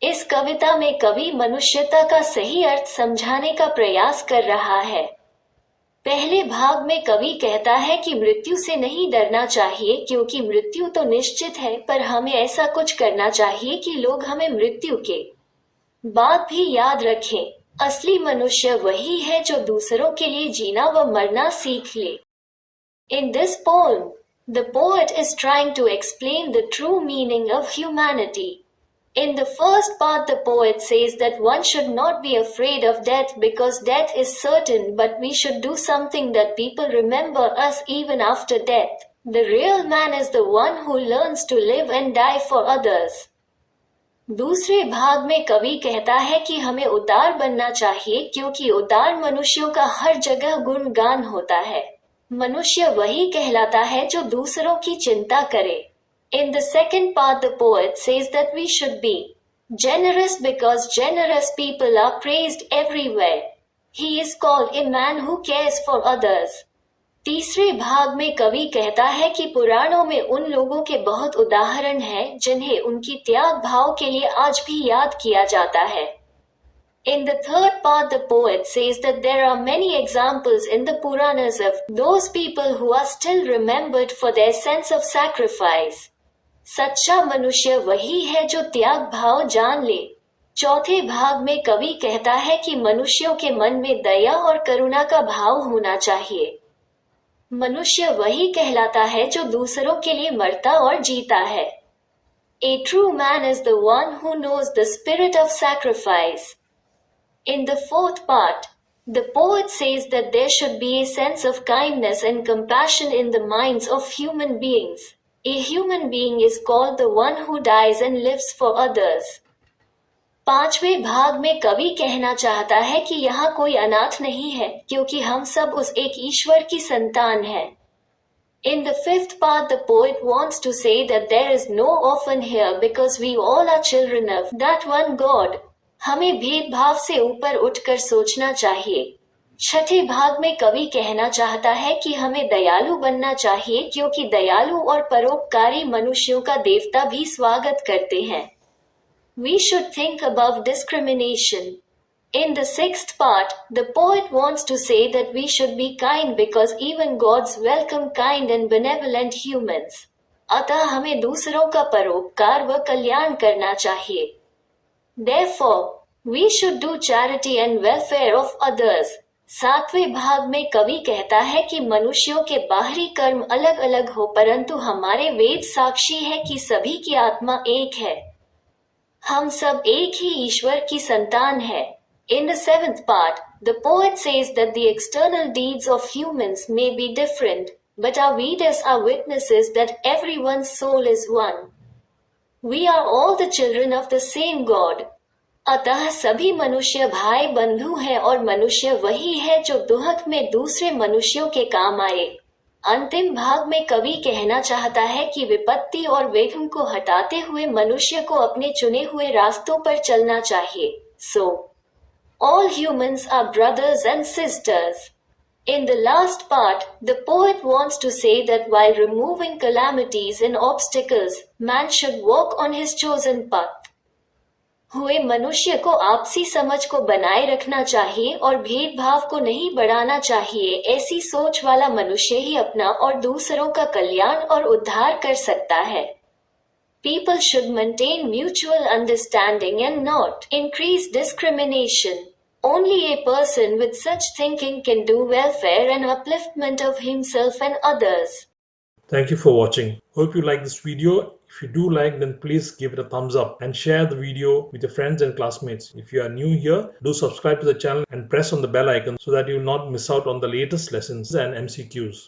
इस कविता में कवि मनुष्यता का सही अर्थ समझाने का प्रयास कर रहा है। पहले भाग में कवि कहता है कि मृत्यु से नहीं डरना चाहिए क्योंकि मृत्यु तो निश्चित है, पर हमें ऐसा कुछ करना चाहिए कि लोग हमें मृत्यु के बाद भी याद रखें। असली मनुष्य वही है जो दूसरों के लिए जीना व मरना सीख ले। In this poem, the poet is trying to explain the true meaning of humanity. In the first part, the poet says that one should not be afraid of death because death is certain, but we should do something that people remember us even after death. The real man is the one who learns to live and die for others. दूसरे भाग में कवि कहता है कि हमें उदार बनना चाहिए क्योंकि उदार मनुष्यों का हर जगह गुणगान होता है। मनुष्य वही कहलाता है जो दूसरों की चिंता करे। In the second part, the poet says that we should be generous because generous people are praised everywhere. He is called a man who cares for others. तीसरे भाग में कवि कहता है कि पुराणों में उन लोगों के बहुत उदाहरण हैं जिन्हें उनकी त्याग भाव के लिए आज भी याद किया जाता है। In the third part, the poet says that there are many examples in the Puranas of those people who are still remembered for their sense of sacrifice. सच्चा मनुष्य वही है जो त्याग भाव जान ले। चौथे भाग में कवि कहता है कि मनुष्यों के मन में दया और करुणा का भाव होना चाहिए। मनुष्य वही कहलाता है जो दूसरों के लिए मरता और जीता है। A true man is the one who knows the spirit of sacrifice. In the fourth part, the poet says that there should be a sense of kindness and compassion in the minds of human beings. A human being is called the one who dies and lives for others. पांचवें भाग में कवि कहना चाहता है कि यहाँ कोई अनाथ नहीं है क्योंकि हम सब उस एक ईश्वर की संतान हैं। In the fifth part, the poet wants to say that there is no orphan here because we all are children of that one God. हमें भेदभाव से ऊपर उठकर सोचना चाहिए। छठे भाग में कवि कहना चाहता है कि हमें दयालु बनना चाहिए क्योंकि दयालु और परोपकारी मनुष्यों का देवता भी स्वागत करते हैं। We should think above discrimination. In the sixth part, the poet wants to say that we should be kind because even gods welcome kind and benevolent humans. अतः हमें दूसरों का परोपकार व कल्याण करना चाहिए। Therefore, we should do charity and welfare of others. सातवें भाग में कवि कहता है कि मनुष्यों के बाहरी कर्म अलग अलग हो परंतु हमारे वेद साक्षी है कि सभी की आत्मा एक है। हम सब एक ही ईश्वर की संतान है। In the seventh part, the poet says that the external deeds of humans may be different, but our Vedas are witnesses that everyone's soul is one. We are all the children of the same God. अतः सभी मनुष्य भाई बंधु हैं और मनुष्य वही है जो दुहक में दूसरे मनुष्यों के काम आए। अंतिम भाग में कवि कहना चाहता है कि विपत्ति और विघ्न को हटाते हुए मनुष्य को अपने चुने हुए रास्तों पर चलना चाहिए। So, all humans are brothers and sisters. In the last part, the poet wants to say that while removing calamities and obstacles, man should walk on his chosen path. हुए मनुष्य को आपसी समझ को बनाए रखना चाहिए और भेदभाव को नहीं बढ़ाना चाहिए। ऐसी सोच वाला मनुष्य ही अपना और दूसरों का कल्याण और उद्धार कर सकता है। People should maintain mutual understanding and not increase discrimination. Only a person with such thinking can do welfare and upliftment of himself and others. Thank you for watching. Hope you like this video. If you do like, then please give it a thumbs up and share the video with your friends and classmates. If you are new here, do subscribe to the channel and press on the bell icon so that you will not miss out on the latest lessons and MCQs.